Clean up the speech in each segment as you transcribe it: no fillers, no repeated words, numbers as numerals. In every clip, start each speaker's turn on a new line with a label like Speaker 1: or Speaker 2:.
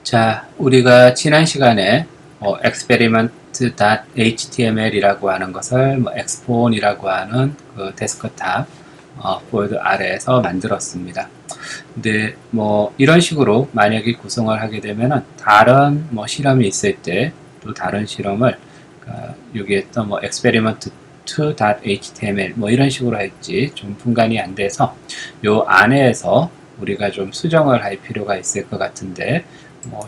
Speaker 1: 자, 우리가 지난 시간에 experiment.html이라고 하는 것을 expon이라고 하는 그 데스크탑 폴더 아래에서 만들었습니다. 근데 이런 식으로 만약에 구성을 하게 되면은 다른 실험이 있을 때 또 다른 실험을 여기 했던 experiment2.html 이런 식으로 할지 좀 분간이 안 돼서 요 안에서 우리가 좀 수정을 할 필요가 있을 것 같은데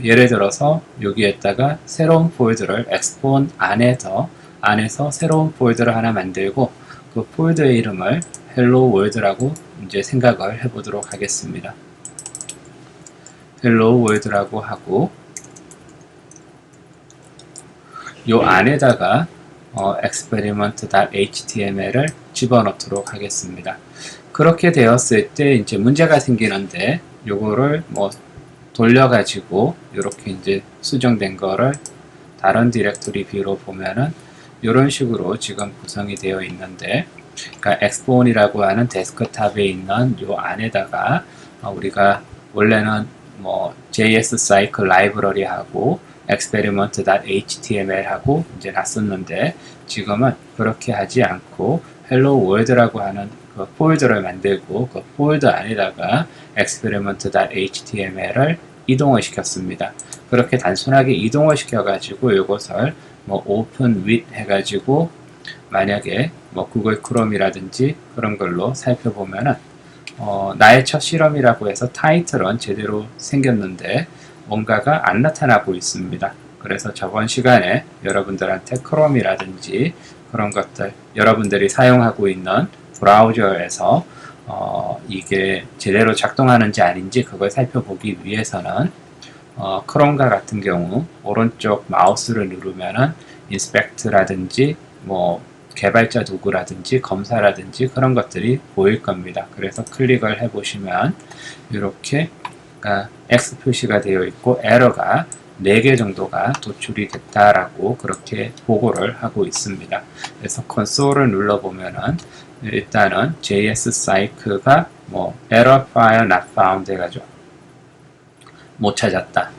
Speaker 1: 예를 들어서 여기에다가 새로운 폴더를 expon 안에서 새로운 폴더를 하나 만들고 그 폴더의 이름을 hello world라고 이제 생각을 해보도록 하겠습니다. hello world라고 하고 요 안에다가 experiment.html을 집어넣도록 하겠습니다. 그렇게 되었을 때 이제 문제가 생기는데 요거를 돌려가지고 이렇게 이제 수정된 거를 다른 디렉토리 뷰로 보면은 이런 식으로 지금 구성이 되어 있는데, 그러니까 expon이라고 하는 데스크탑에 있는 요 안에다가 우리가 원래는 JS 사이클 라이브러리 하고 experiment.html 하고 이제 놨었는데 지금은 그렇게 하지 않고 hello world라고 하는 그 폴더를 만들고 그 폴더 안에다가 experiment.html을 이동을 시켰습니다. 그렇게 단순하게 이동을 시켜가지고 이것을 open with 해가지고 만약에 구글 크롬이라든지 그런 걸로 살펴보면은 나의 첫 실험이라고 해서 타이틀은 제대로 생겼는데 뭔가가 안 나타나고 있습니다. 그래서 저번 시간에 여러분들한테 크롬이라든지 그런 것들 여러분들이 사용하고 있는 브라우저에서 이게 제대로 작동하는지 아닌지 그걸 살펴보기 위해서는 크롬과 같은 경우 오른쪽 마우스를 누르면은 인스펙트라든지 개발자 도구라든지 검사라든지 그런 것들이 보일 겁니다. 그래서 클릭을 해보시면 이렇게 X 표시가 되어 있고 에러가 4개 정도가 도출이 됐다라고 그렇게 보고를 하고 있습니다. 그래서 콘솔을 눌러보면은 일단은 JS 사이클가 error file not found 해가지고 못 찾았다.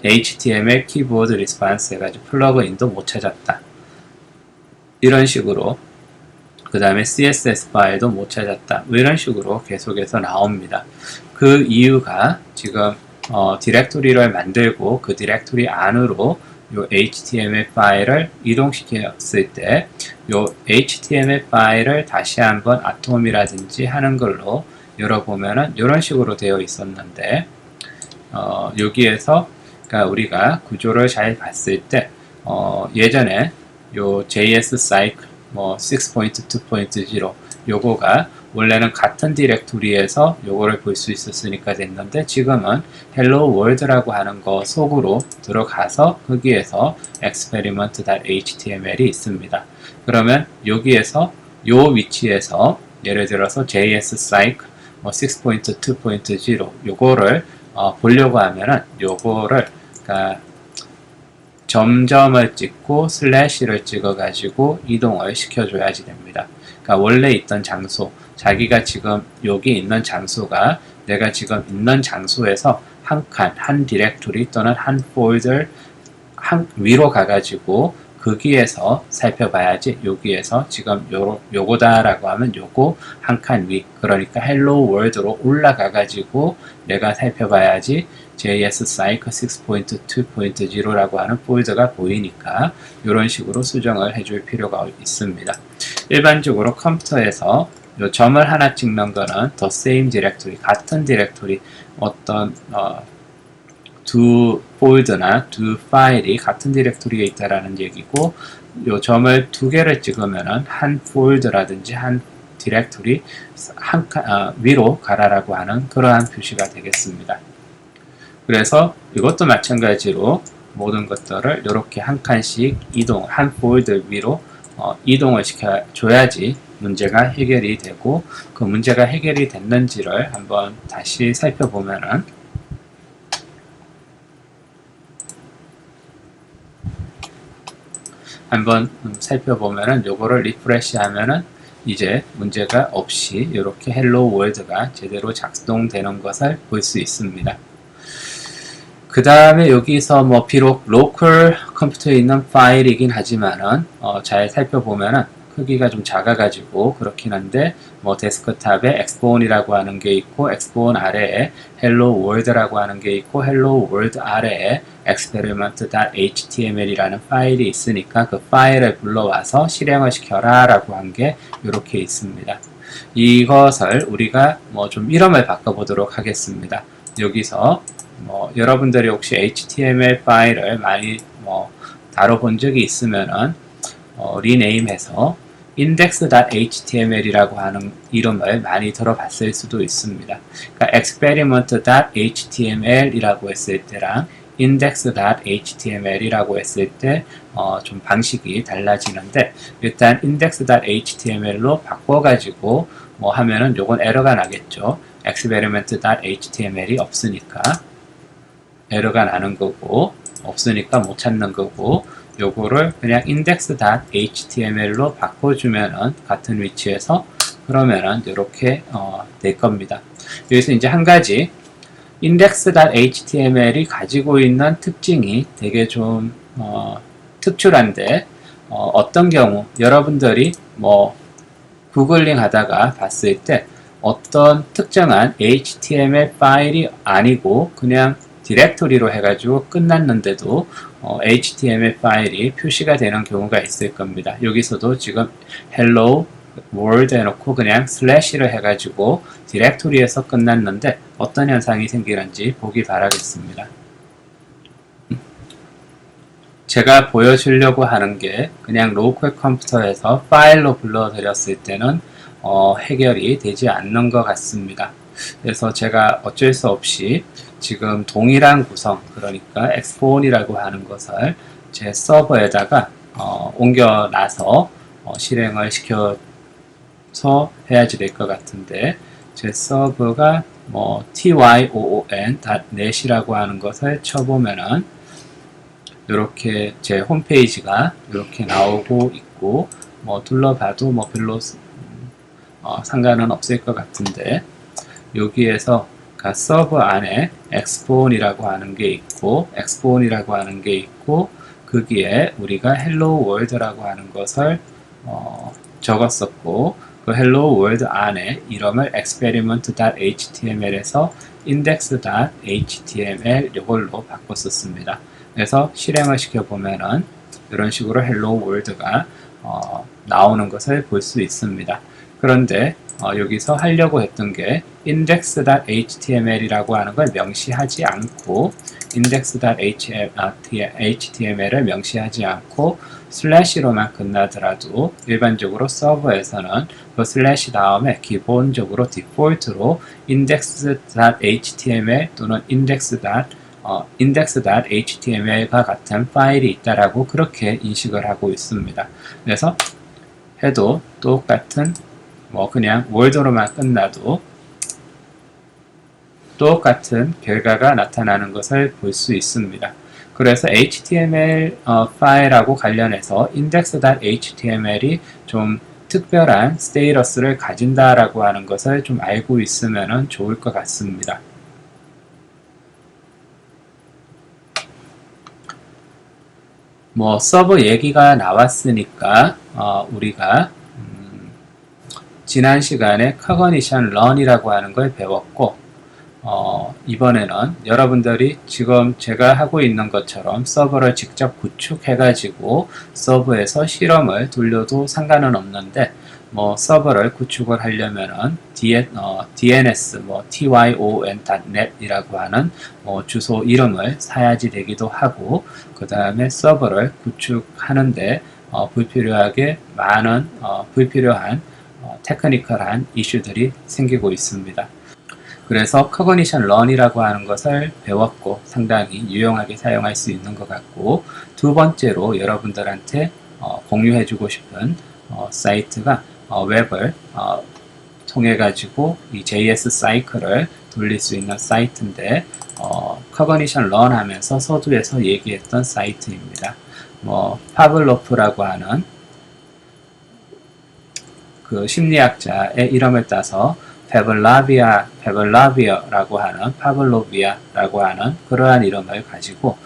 Speaker 1: HTML 키보드 리스폰스 해가지고 플러그인도 못 찾았다. 이런 식으로 그 다음에 CSS 파일도 못 찾았다. 이런 식으로 계속해서 나옵니다. 그 이유가 지금 디렉토리를 만들고 그 디렉토리 안으로 요 HTML 파일을 이동시켰을 때 요 HTML 파일을 다시 한번 아톰이라든지 하는 걸로 열어보면은 이런 식으로 되어 있었는데 여기에서 그러니까 우리가 구조를 잘 봤을 때 예전에 요 JS 사이클 6.2.0 요거가 원래는 같은 디렉토리에서 요거를 볼 수 있었으니까 됐는데 지금은 hello world라고 하는 거 속으로 들어가서 거기에서 experiment.html이 있습니다. 그러면 여기에서 요 위치에서 예를 들어서 JS 사이클 6.2.0 요거를 보려고 하면은 요거를 점점을 찍고 슬래시를 찍어 가지고 이동을 시켜줘야지 됩니다. 그러니까 원래 있던 장소, 자기가 지금 여기 있는 장소가 내가 지금 있는 장소에서 한 칸, 한 디렉토리 또는 한 폴더 위로 가가지고 거기에서 살펴봐야지. 여기에서 지금 요거다라고 하면 요거 한 칸 위, 그러니까 hello world로 올라가가지고 내가 살펴봐야지 JS 사이클 6.2.0라고 하는 폴더가 보이니까 이런 식으로 수정을 해줄 필요가 있습니다. 일반적으로 컴퓨터에서 요 점을 하나 찍는 거는 the same directory, 같은 디렉토리, 어떤 두 폴더나 두 파일이 같은 디렉토리에 있다라는 얘기고, 요 점을 2개를 찍으면은 한 폴더라든지 한 디렉토리 위로 가라라고 하는 그러한 표시가 되겠습니다. 그래서 이것도 마찬가지로 모든 것들을 이렇게 한 칸씩 한 폴더 위로 이동을 시켜줘야지 문제가 해결이 되고, 그 문제가 해결이 됐는지를 한번 다시 살펴보면은 요거를 리프레시 하면은 이제 문제가 없이 이렇게 헬로 월드가 제대로 작동되는 것을 볼 수 있습니다. 그 다음에 여기서 뭐 비록 로컬 컴퓨터에 있는 파일이긴 하지만은 잘 살펴보면은 크기가 좀 작아가지고 그렇긴 한데 뭐 데스크탑에 엑스본이라고 하는 게 있고 엑스본 아래에 헬로 월드라고 하는 게 있고 헬로 월드 아래에 experiment.html이라는 파일이 있으니까 그 파일을 불러와서 실행을 시켜라 라고 한 게 이렇게 있습니다. 이것을 우리가 뭐 좀 이름을 바꿔보도록 하겠습니다. 여기서 뭐 여러분들이 혹시 HTML 파일을 많이 뭐 다뤄본 적이 있으면은 리네임해서 index.html이라고 하는 이름을 많이 들어봤을 수도 있습니다. 그러니까 experiment.html이라고 했을 때랑 index.html이라고 했을 때 좀 방식이 달라지는데 일단 index.html로 바꿔가지고 뭐 하면은 요건 에러가 나겠죠. experiment.html이 없으니까 에러가 나는 거고 없으니까 못 찾는 거고 요거를 그냥 index.html로 바꿔주면은 같은 위치에서 그러면은 이렇게 될 겁니다. 여기서 이제 한 가지 index.html이 가지고 있는 특징이 되게 좀 특출한데 어떤 경우 여러분들이 뭐 구글링 하다가 봤을 때 어떤 특정한 HTML 파일이 아니고 그냥 디렉토리로 해가지고 끝났는데도 HTML 파일이 표시가 되는 경우가 있을 겁니다. 여기서도 지금 hello world 해놓고 그냥 슬래시를 해가지고 디렉토리에서 끝났는데 어떤 현상이 생기는지 보기 바라겠습니다. 제가 보여주려고 하는 게 그냥 로컬 컴퓨터에서 파일로 불러드렸을 때는 해결이 되지 않는 것 같습니다. 그래서 제가 어쩔 수 없이 지금 동일한 구성, 그러니까 엑스본이라고 하는 것을 제 서버에다가 옮겨놔서 실행을 시켜서 해야지 될 것 같은데 제 서버가 뭐 tyoon.net이라고 하는 것을 쳐보면은 이렇게 제 홈페이지가 이렇게 나오고 있고 뭐 둘러봐도 뭐 별로 상관은 없을 것 같은데 여기에서 서버 안에 엑스본이라고 하는 게 있고 엑스본이라고 하는 게 있고 거기에 우리가 헬로 월드라고 하는 것을 적었었고 그 헬로 월드 안에 이름을 experiment.html에서 index.html 이걸로 바꿨었습니다. 그래서 실행을 시켜보면은 이런 식으로 헬로 월드가 나오는 것을 볼 수 있습니다. 그런데 여기서 하려고 했던 게 index.html이라고 하는 걸 명시하지 않고 index.html을 명시하지 않고 슬래시로만 끝나더라도 일반적으로 서버에서는 그 슬래시 다음에 기본적으로 디폴트로 index.html 또는 index.html과 같은 파일이 있다라고 그렇게 인식을 하고 있습니다. 그래서 해도 똑같은 뭐 그냥 월드로만 끝나도 똑같은 결과가 나타나는 것을 볼 수 있습니다. 그래서 HTML 파일하고 관련해서 index.html이 좀 특별한 스테이터스를 가진다라고 하는 것을 좀 알고 있으면 좋을 것 같습니다. 뭐 서버 얘기가 나왔으니까 우리가 지난 시간에 Cognition Learn이라고 하는 걸 배웠고 이번에는 여러분들이 지금 제가 하고 있는 것처럼 서버를 직접 구축해가지고 서버에서 실험을 돌려도 상관은 없는데 뭐 서버를 구축을 하려면은 DNS 뭐 tyon.net이라고 하는 뭐 주소 이름을 사야지 되기도 하고 그 다음에 서버를 구축하는데 불필요한 테크니컬한 이슈들이 생기고 있습니다. 그래서 Cognition Learn이라고 하는 것을 배웠고 상당히 유용하게 사용할 수 있는 것 같고 두 번째로 여러분들한테 공유해주고 싶은 사이트가 웹을 통해 가지고 이 JS 사이클을 돌릴 수 있는 사이트인데 Cognition Learn 하면서 서두에서 얘기했던 사이트입니다. 뭐 파블로프라고 하는 그 심리학자의 이름을 따서 파블라비아라고 하는 파블로비아라고 하는 그러한 이름을 가지고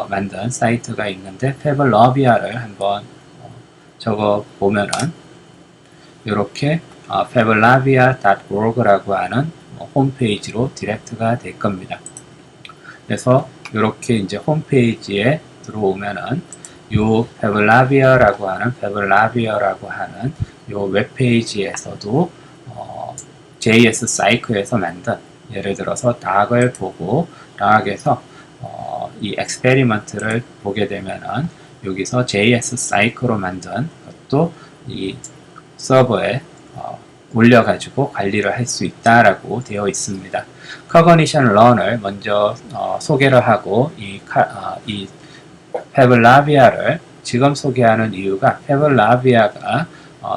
Speaker 1: 만든 사이트가 있는데 파블로비아를 한번 적어 보면은 이렇게 pavlovia.org라고 하는 홈페이지로 디렉트가 될 겁니다. 그래서 이렇게 이제 홈페이지에 들어오면은 요 pavlovia라고 하는 요 웹페이지에서도 JS 사이클에서 만든 예를 들어서 닥을 보고 닥에서 이 엑스페리먼트를 보게 되면은 여기서 JS 사이클로 만든 것도 이 서버에 올려가지고 관리를 할 수 있다라고 되어 있습니다. Cognition Learn을 먼저 소개를 하고 이 파블라비아를 지금 소개하는 이유가 파블라비아가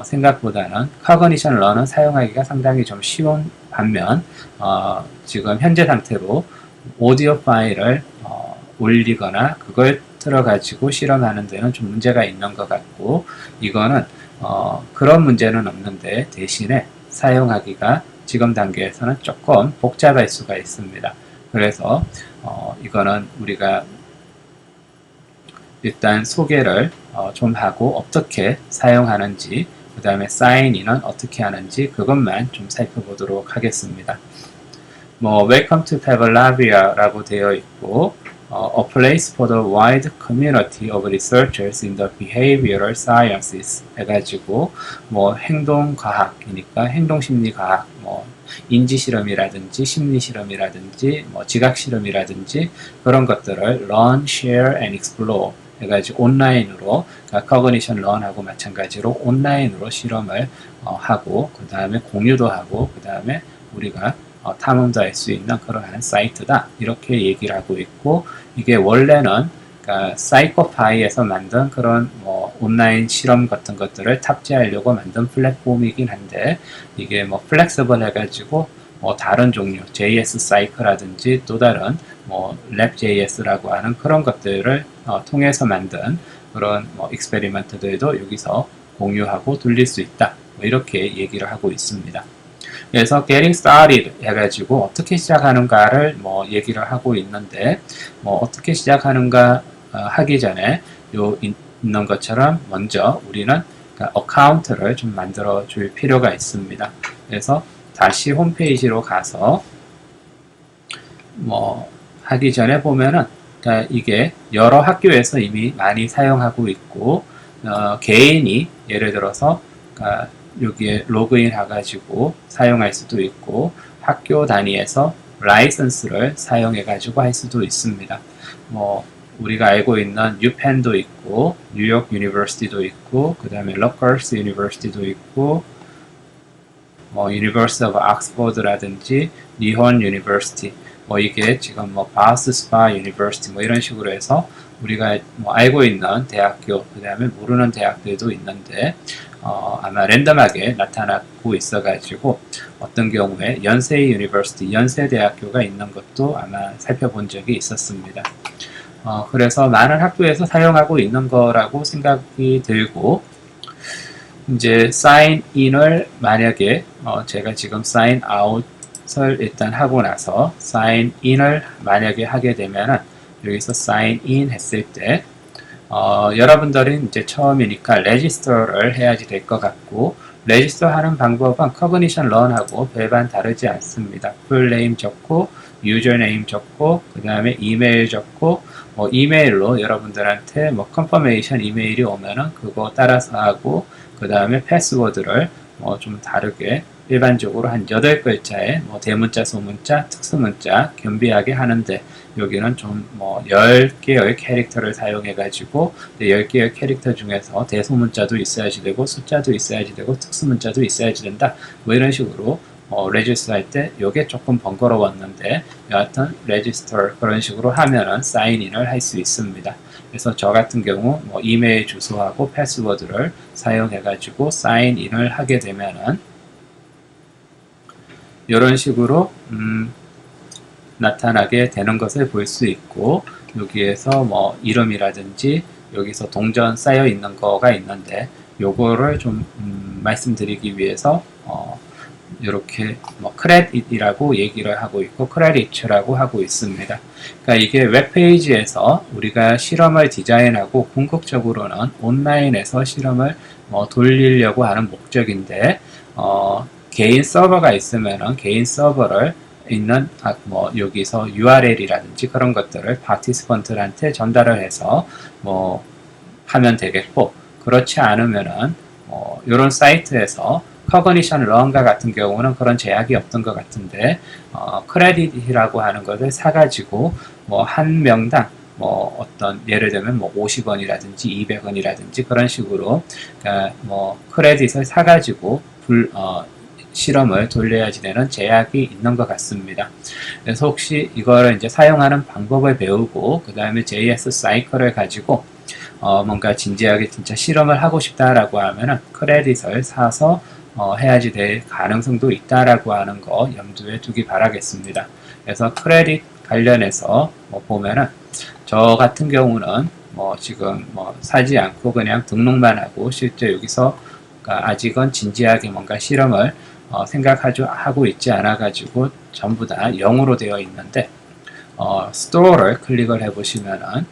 Speaker 1: 생각보다는 Cognition Learn은 사용하기가 상당히 좀 쉬운 반면 지금 현재 상태로 오디오 파일을 올리거나 그걸 틀어가지고 실험하는 데는 좀 문제가 있는 것 같고 이거는 그런 문제는 없는데 대신에 사용하기가 지금 단계에서는 조금 복잡할 수가 있습니다. 그래서 이거는 우리가 일단 소개를 좀 하고 어떻게 사용하는지 그 다음에 사인인은 어떻게 하는지 그것만 좀 살펴보도록 하겠습니다. Welcome to Pavlovia라고 되어 있고 a place for the wide community of researchers in the behavioral sciences 해가지고 행동과학이니까 행동심리과학 인지실험이라든지 심리실험이라든지 지각실험이라든지 그런 것들을 learn, share and explore 해가지고 온라인으로 Cognition Learn하고 마찬가지로 온라인으로 실험을 하고 그 다음에 공유도 하고 그 다음에 우리가 탐험도 할 수 있는 그러한 사이트다 이렇게 얘기를 하고 있고 이게 원래는 사이코파이에서 만든 그런 온라인 실험 같은 것들을 탑재하려고 만든 플랫폼이긴 한데 이게 플렉서블 해가지고 다른 종류 JS 사이클라든지 또 다른 랩JS라고 하는 그런 것들을 통해서 만든 그런 익스페리먼트들도 여기서 공유하고 돌릴 수 있다 이렇게 얘기를 하고 있습니다. 그래서 getting started 해가지고 어떻게 시작하는가를 얘기를 하고 있는데 어떻게 시작하는가 하기 전에 있는 것처럼 먼저 우리는 어카운트를 좀 만들어 줄 필요가 있습니다. 그래서 다시 홈페이지로 가서 하기 전에 보면은 이게 여러 학교에서 이미 많이 사용하고 있고 개인이 예를 들어서 여기에 로그인 해가지고 사용할 수도 있고 학교 단위에서 라이선스를 사용해 가지고 할 수도 있습니다. 우리가 알고 있는 유펜도 있고 뉴욕 유니버시티도 있고 그 다음에 러커스 유니버시티도 있고 유니버시티 오브 옥스퍼드라든지 니혼 유니버시티 이게 지금 바스 스파 유니버시티 이런 식으로 해서 우리가 알고 있는 대학교 그 다음에 모르는 대학들도 있는데 아마 랜덤하게 나타나고 있어가지고 어떤 경우에 연세이 유니버시티 연세대학교가 있는 것도 아마 살펴본 적이 있었습니다. 그래서 많은 학교에서 사용하고 있는 거라고 생각이 들고 이제 사인인을 만약에 제가 지금 사인아웃을 일단 하고 나서 사인인을 만약에 하게 되면은 여기서 사인인 했을 때 여러분들은 이제 처음이니까 레지스터를 해야지 될 것 같고 레지스터 하는 방법은 Cognition Learn하고 별반 다르지 않습니다. 풀네임 적고 유저네임 적고 그 다음에 이메일 적고 이메일로 여러분들한테 confirmation 이메일이 오면은 그거 따라서 하고 그 다음에 패스워드를 좀 다르게 일반적으로 한 8글자의 대문자, 소문자, 특수문자 겸비하게 하는데 여기는 좀 10개의 캐릭터를 사용해 가지고 10개의 캐릭터 중에서 대소문자도 있어야지 되고 숫자도 있어야지 되고 특수문자도 있어야지 된다 이런 식으로 레지스터 할 때 이게 조금 번거로웠는데 여하튼 레지스터 그런 식으로 하면은 사인인을 할 수 있습니다. 그래서 저 같은 경우 이메일 주소하고 패스워드를 사용해 가지고 사인인을 하게 되면은 이런 식으로 나타나게 되는 것을 볼 수 있고 여기에서 이름이라든지 여기서 동전 쌓여 있는 거가 있는데 요거를 좀 말씀드리기 위해서 이렇게 뭐 크레딧이라고 얘기를 하고 있고 크레딧라고 하고 있습니다. 그러니까 이게 웹페이지에서 우리가 실험을 디자인하고 궁극적으로는 온라인에서 실험을 돌리려고 하는 목적인데 개인 서버가 있으면은 개인 서버를 있는 여기서 URL이라든지 그런 것들을 파티스펀트한테 전달을 해서 하면 되겠고, 그렇지 않으면은 이런 사이트에서 커그니션 런과 같은 경우는 그런 제약이 없던 것 같은데 크레딧이라고 하는 것을 사가지고 한 명당 어떤 예를 들면 50원이라든지 200원이라든지 그런 식으로 그러니까 크레딧을 사가지고 실험을 돌려야지 되는 제약이 있는 것 같습니다. 그래서 혹시 이거를 이제 사용하는 방법을 배우고 그 다음에 JS 사이클을 가지고 뭔가 진지하게 진짜 실험을 하고 싶다라고 하면은 크레딧을 사서 해야지 될 가능성도 있다라고 하는 거 염두에 두기 바라겠습니다. 그래서 크레딧 관련해서 보면은 저 같은 경우는 지금 사지 않고 그냥 등록만 하고 실제 여기서 아직은 진지하게 뭔가 실험을 생각하고 있지 않아 가지고 전부 다 0으로 되어 있는데 스토어를 클릭을 해 보시면은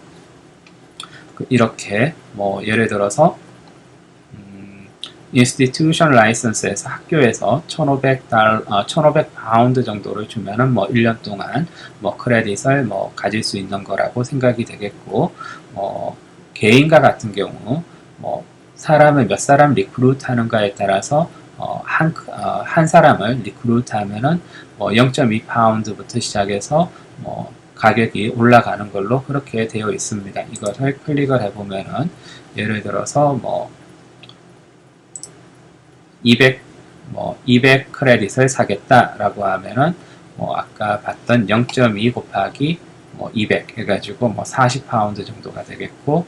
Speaker 1: 이렇게 예를 들어서 institution license에서 학교에서 1,500 파운드 정도를 주면은 1년 동안 크레딧을 가질 수 있는 거라고 생각이 되겠고, 개인과 같은 경우 사람을 몇 사람 리크루트 하는가에 따라서 한 사람을 리크루트 하면은 0.2 파운드부터 시작해서 가격이 올라가는 걸로 그렇게 되어 있습니다. 이것을 클릭을 해보면은 예를 들어서 200 크레딧을 사겠다라고 하면은 아까 봤던 0.2 곱하기 200 해가지고 40 파운드 정도가 되겠고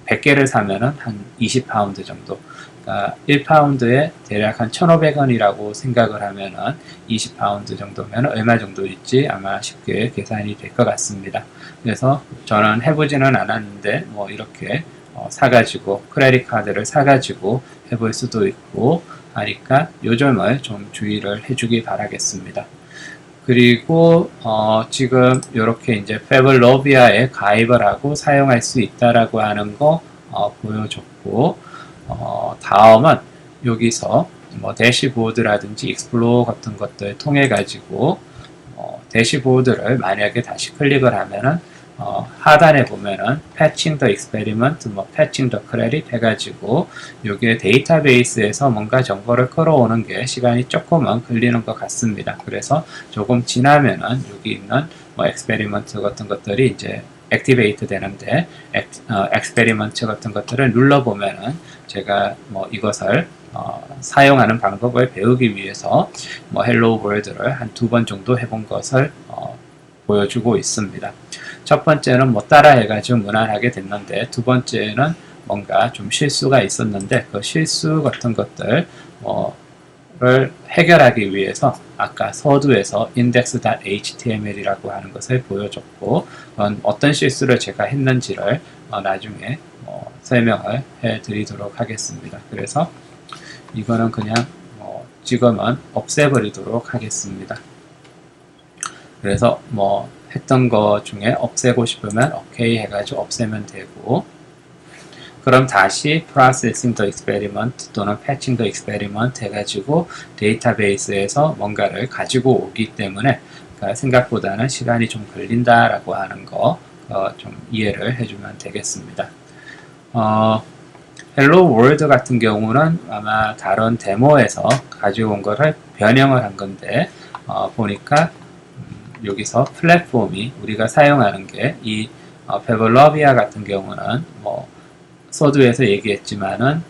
Speaker 1: 100개를 사면은 한 20 파운드 정도. 그러니까 1파운드에 대략 한 1,500원이라고 생각을 하면은 20파운드 정도면 얼마 정도 있지 아마 쉽게 계산이 될 것 같습니다. 그래서 저는 해보지는 않았는데 이렇게 사가지고 크레딧 카드를 사가지고 해볼 수도 있고 하니까 요 점을 좀 주의를 해주기 바라겠습니다. 그리고 지금 이렇게 이제 페블로비아에 가입을 하고 사용할 수 있다라고 하는 거 보여줬고, 다음은 여기서 대시보드라든지 익스플로어 같은 것들 통해 가지고 대시보드를 만약에 다시 클릭을 하면은 하단에 보면은 패칭 더 익스페리먼트, 패칭 더 크레딧 해가지고 여기에 데이터베이스에서 뭔가 정보를 끌어오는 게 시간이 조금은 걸리는 것 같습니다. 그래서 조금 지나면은 여기 있는 엑스페리먼트 같은 것들이 이제 액티베이트 되는데 엑스페리먼트 같은 것들을 눌러보면은 제가 이것을 사용하는 방법을 배우기 위해서 헬로 월드를 한 2번 정도 해본 것을 보여주고 있습니다. 첫 번째는 따라 해가지고 무난하게 됐는데 두 번째는 뭔가 좀 실수가 있었는데 그 실수 같은 것들을 해결하기 위해서 아까 서두에서 index.html이라고 하는 것을 보여줬고 어떤 실수를 제가 했는지를 나중에 설명을 해드리도록 하겠습니다. 그래서 이거는 그냥 지금은 없애버리도록 하겠습니다. 그래서 했던 거 중에 없애고 싶으면 오케이 해가지고 없애면 되고, 그럼 다시 processing the experiment 또는 patching the experiment 해가지고 데이터베이스에서 뭔가를 가지고 오기 때문에 생각보다는 시간이 좀 걸린다라고 하는 거 좀 이해를 해주면 되겠습니다. 헬로 월드 같은 경우는 아마 다른 데모에서 가져온 거를 변형을 한 건데 보니까 여기서 플랫폼이 우리가 사용하는 게 이 페블로비아 같은 경우는 서두에서 얘기했지만은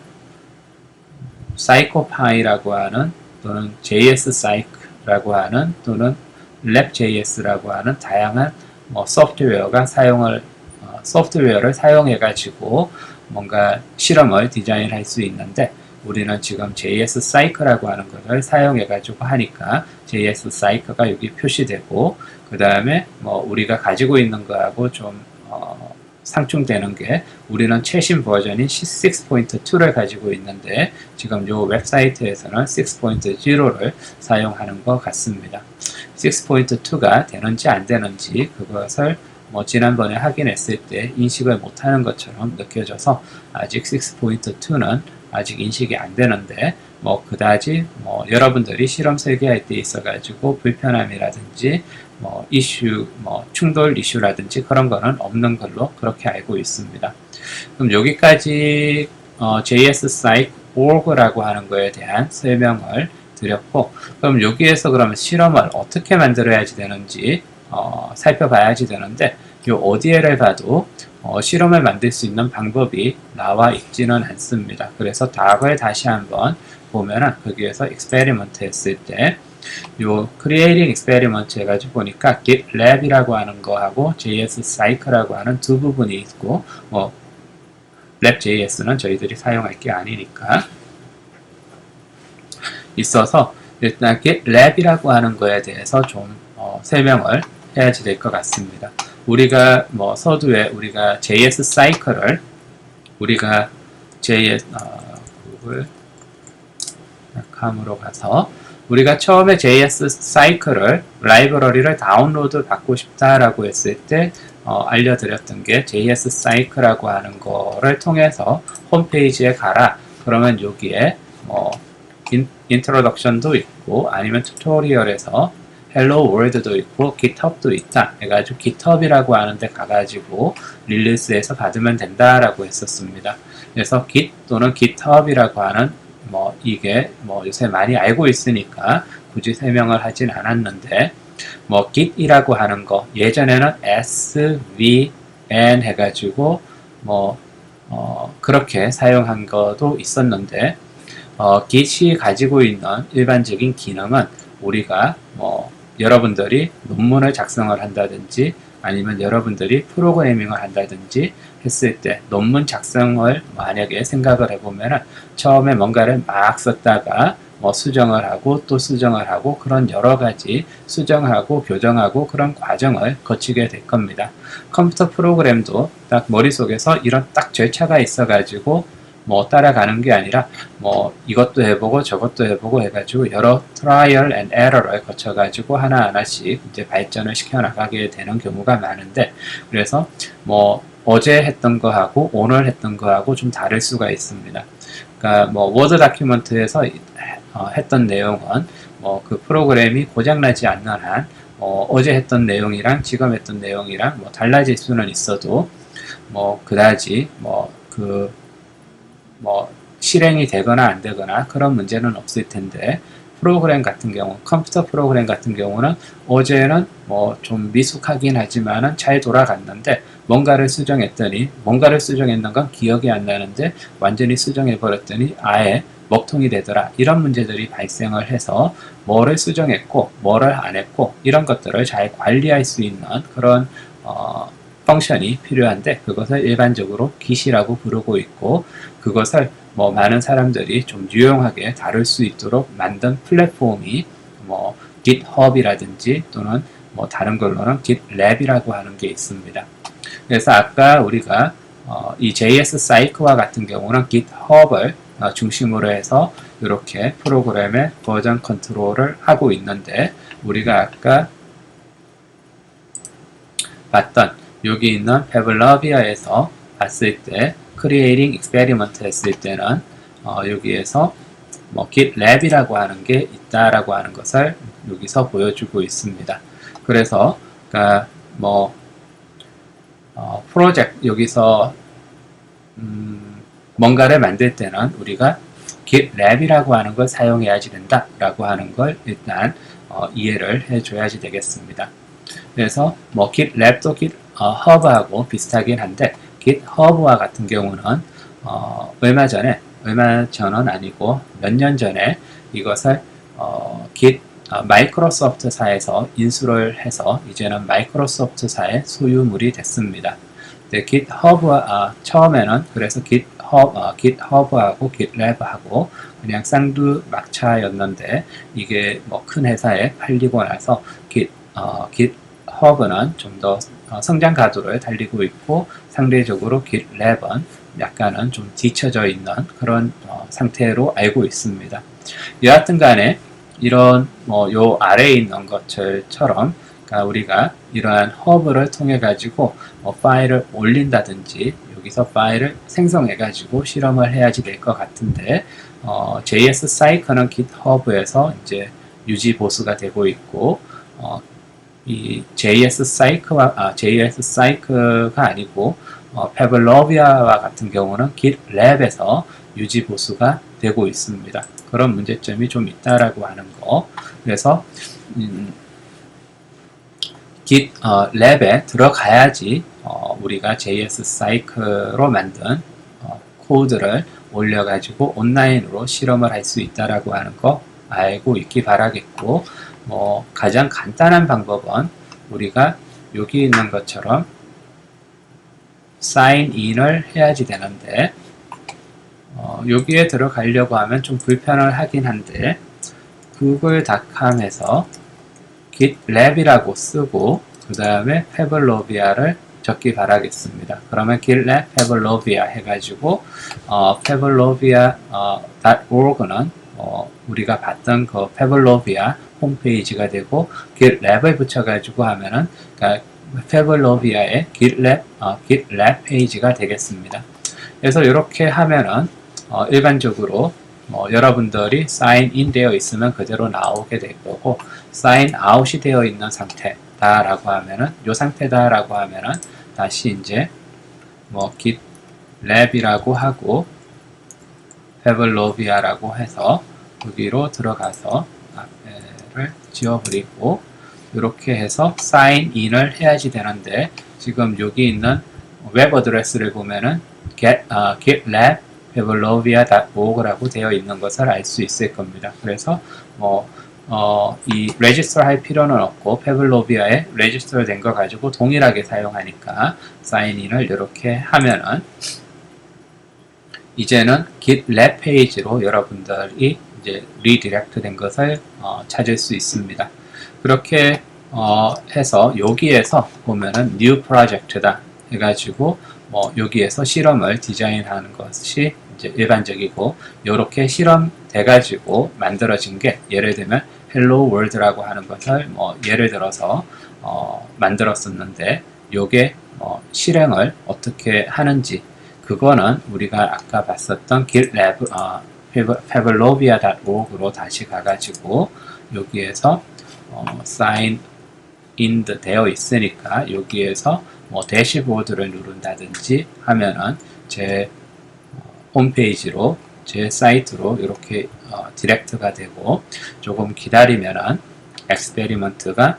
Speaker 1: 사이코파이라고 하는 또는 JS 사이크라고 하는 또는 랩JS라고 하는 다양한 소프트웨어를 사용해 가지고 뭔가 실험을 디자인할 수 있는데 우리는 지금 JS 사이클이라고 하는 것을 사용해 가지고 하니까 JS 사이클가 여기 표시되고 그 다음에 우리가 가지고 있는 거하고 좀 상충되는 게 우리는 최신 버전인 6.2를 가지고 있는데 지금 이 웹사이트에서는 6.0를 사용하는 것 같습니다. 6.2가 되는지 안 되는지 그것을 지난번에 확인했을 때 인식을 못하는 것처럼 느껴져서 아직 6.2는 아직 인식이 안 되는데 그다지 여러분들이 실험 설계할 때 있어가지고 불편함이라든지 이슈 충돌 이슈라든지 그런 거는 없는 걸로 그렇게 알고 있습니다. 그럼 여기까지 JS Psych org라고 하는 거에 대한 설명을 드렸고, 그럼 여기에서 그러면 실험을 어떻게 만들어야지 되는지 살펴봐야지 되는데, 이 ODL을 봐도 실험을 만들 수 있는 방법이 나와 있지는 않습니다. 그래서 답을 다시 한번 보면은 거기에서 experiment 했을 때 요 creating experiment 해가지고 보니까 GitLab이라고 하는 거하고 JS Psych라고 하는 두 부분이 있고 LabJS는 저희들이 사용할 게 아니니까 있어서 일단 GitLab이라고 하는 거에 대해서 좀 설명을 해야지 될 것 같습니다. 우리가 서두에 우리가 JS Psych를 우리가 구글컴으로 가서 우리가 처음에 JS Psych를 라이브러리를 다운로드 받고 싶다라고 했을 때 알려드렸던 게 JS Psych라고 하는 거를 통해서 홈페이지에 가라. 그러면 여기에 인트로덕션도 있고 아니면 튜토리얼에서 헬로 월드도 있고 GitHub도 있다 해가지고 GitHub이라고 하는데 가가지고 릴리스에서 받으면 된다라고 했었습니다. 그래서 Git 또는 GitHub이라고 하는 이게 요새 많이 알고 있으니까 굳이 설명을 하진 않았는데 Git이라고 하는 거 예전에는 SVN 해가지고 그렇게 사용한 것도 있었는데 Git이 가지고 있는 일반적인 기능은 우리가 여러분들이 논문을 작성을 한다든지 아니면 여러분들이 프로그래밍을 한다든지 했을 때 논문 작성을 만약에 생각을 해보면 처음에 뭔가를 막 썼다가 수정을 하고 또 수정을 하고 그런 여러 가지 수정하고 교정하고 그런 과정을 거치게 될 겁니다. 컴퓨터 프로그램도 딱 머릿속에서 이런 딱 절차가 있어가지고 따라가는 게 아니라 이것도 해보고 저것도 해보고 해가지고 여러 트라이얼 앤 에러를 거쳐가지고 하나하나씩 이제 발전을 시켜 나가게 되는 경우가 많은데 그래서 어제 했던 거하고 오늘 했던 거하고 좀 다를 수가 있습니다. 그러니까 워드 다큐멘트에서 했던 내용은 그 프로그램이 고장나지 않는 한 어제 했던 내용이랑 지금 했던 내용이랑 달라질 수는 있어도 그다지 실행이 되거나 안 되거나 그런 문제는 없을 텐데 프로그램 같은 경우 컴퓨터 프로그램 같은 경우는 어제는 좀 미숙하긴 하지만은 잘 돌아갔는데 뭔가를 수정했더니 뭔가를 수정했는 건 기억이 안 나는데 완전히 수정해 버렸더니 아예 먹통이 되더라. 이런 문제들이 발생을 해서 뭐를 수정했고 뭐를 안 했고 이런 것들을 잘 관리할 수 있는 그런 펑션이 필요한데 그것을 일반적으로 Git이라고 부르고 있고 그것을 많은 사람들이 좀 유용하게 다룰 수 있도록 만든 플랫폼이 GitHub이라든지 또는 다른 걸로는 GitLab이라고 하는 게 있습니다. 그래서 아까 우리가 이 JS Psych와 같은 경우는 GitHub을 중심으로 해서 이렇게 프로그램의 버전 컨트롤을 하고 있는데 우리가 아까 봤던 여기 있는 패블러비아에서 봤을 때 Creating Experiment 했을 때는 여기에서 GitLab이라고 하는 게 있다라고 하는 것을 여기서 보여주고 있습니다. 그래서 그러니까 프로젝트 여기서 뭔가를 만들 때는 우리가 GitLab이라고 하는 걸 사용해야지 된다라고 하는 걸 일단 이해를 해줘야지 되겠습니다. 그래서 GitLab도 GitHub하고 비슷하긴 한데 GitHub와 같은 경우는 얼마 전은 아니고 몇 년 전에 이것을 마이크로소프트사에서 인수를 해서 이제는 마이크로소프트사의 소유물이 됐습니다. 근데 GitHub와 처음에는 그래서 GitHub하고 GitLab하고 그냥 쌍두막차였는데 이게 큰 회사에 팔리고 나서 GitHub는 좀 더 성장 가도를 달리고 있고 상대적으로 GitLab은 약간은 좀 뒤쳐져 있는 그런 상태로 알고 있습니다. 여하튼 간에 이런 요 아래에 있는 것들처럼 그러니까 우리가 이러한 허브를 통해 가지고 파일을 올린다든지 여기서 파일을 생성해 가지고 실험을 해야지 될 것 같은데 JS 사이클은 GitHub에서 이제 유지 보수가 되고 있고 이 JS 사이클가 아니고 페블로비아와 같은 경우는 GitLab에서 유지 보수가 되고 있습니다. 그런 문제점이 좀 있다라고 하는 거. 그래서 GitLab에 들어가야지 우리가 JS 사이클로 만든 코드를 올려가지고 온라인으로 실험을 할 수 있다라고 하는 거 알고 있기 바라겠고, 가장 간단한 방법은 우리가 여기 있는 것처럼 사인 인을 해야지 되는데 여기에 들어가려고 하면 좀 불편을 하긴 한데 구글닷컴에서 GitLab이라고 쓰고 그 다음에 페블로비아를 적기 바라겠습니다. 그러면 GitLab 페블로비아 해가지고 페블로비아.org는 우리가 봤던 그 페블로비아 홈페이지가 되고 GitLab을 붙여가지고 하면은 그러니까 페블로비아의 GitLab 페이지가 되겠습니다. 그래서 이렇게 하면은 일반적으로 여러분들이 사인 인 되어 있으면 그대로 나오게 될 거고 사인 아웃이 되어 있는 상태다라고 하면은 요 상태다라고 하면은 다시 이제 GitLab이라고 하고 페블로비아라고 해서 여기로 들어가서 앞에를 지워버리고 이렇게 해서 사인 인을 해야지 되는데 지금 여기 있는 웹 어드레스를 보면은 GitLab pebllovia.org라고 되어 있는 것을 알 수 있을 겁니다. 그래서 이 레지스터 할 필요는 없고 페블로비아에 레지스터 된 거 가지고 동일하게 사용하니까 사인인을 이렇게 하면은 이제는 GitLab 페이지로 여러분들이 이제 리디렉트 된 것을 찾을 수 있습니다. 그렇게 해서 여기에서 보면은 New Project다 해가지고 여기에서 실험을 디자인하는 것이 이제 일반적이고 이렇게 실험돼 가지고 만들어진 게 예를 들면 Hello World라고 하는 것을 예를 들어서 만들었었는데 요게 실행을 어떻게 하는지 그거는 우리가 아까 봤었던 GitLab pavlovia.org로 다시 가가지고 여기에서 sign in 되어 있으니까 여기에서 대시보드를 누른다든지 하면은 제 홈페이지로 제 사이트로 이렇게 디렉트가 되고 조금 기다리면은 엑스페리먼트가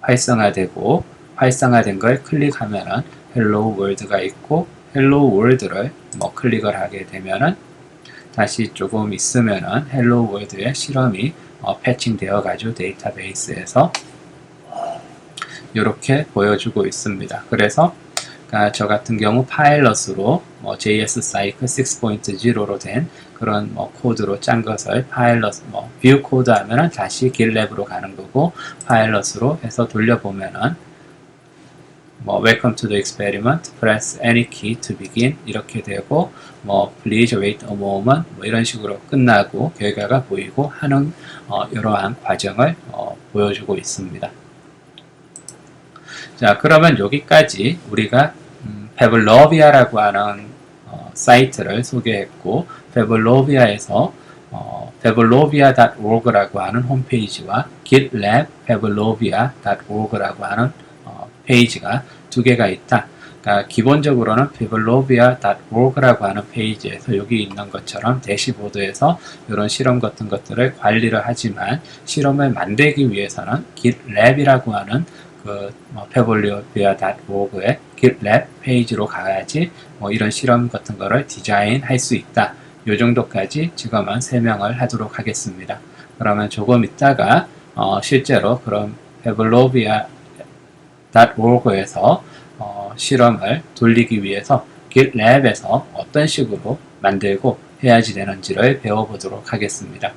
Speaker 1: 활성화되고 활성화된 걸 클릭하면은 헬로 월드가 있고 헬로 월드를 클릭을 하게 되면은 다시 조금 있으면은 헬로 월드의 실험이 패칭 되어 가지고 데이터베이스에서 이렇게 보여주고 있습니다. 그래서 저 같은 경우 파일럿으로 JS 사이클 6.0로 된 그런 코드로 짠 것을 파일럿 뷰 코드 하면은 다시 GitLab으로 가는 거고 파일럿으로 해서 돌려보면은 Welcome to the experiment. Press any key to begin. 이렇게 되고 Please wait a moment. 이런 식으로 끝나고 결과가 보이고 하는 이러한 과정을 보여주고 있습니다. 자, 그러면 여기까지 우리가 페블로비아라고 하는 사이트를 소개했고 페블로비아에서 pavlovia.org라고 하는 홈페이지와 GitLab pavlovia.org라고 하는 페이지가 두 개가 있다. 그러니까 기본적으로는 pavlovia.org라고 하는 페이지에서 여기 있는 것처럼 대시보드에서 이런 실험 같은 것들을 관리를 하지만 실험을 만들기 위해서는 GitLab이라고 하는 그 pavlovia.org의 GitLab 페이지로 가야지 이런 실험 같은 거를 디자인할 수 있다. 요 정도까지 지금은 설명을 하도록 하겠습니다. 그러면 조금 있다가 실제로 그럼 pavlovia.org에서 실험을 돌리기 위해서 GitLab에서 어떤 식으로 만들고 해야지 되는지를 배워보도록 하겠습니다.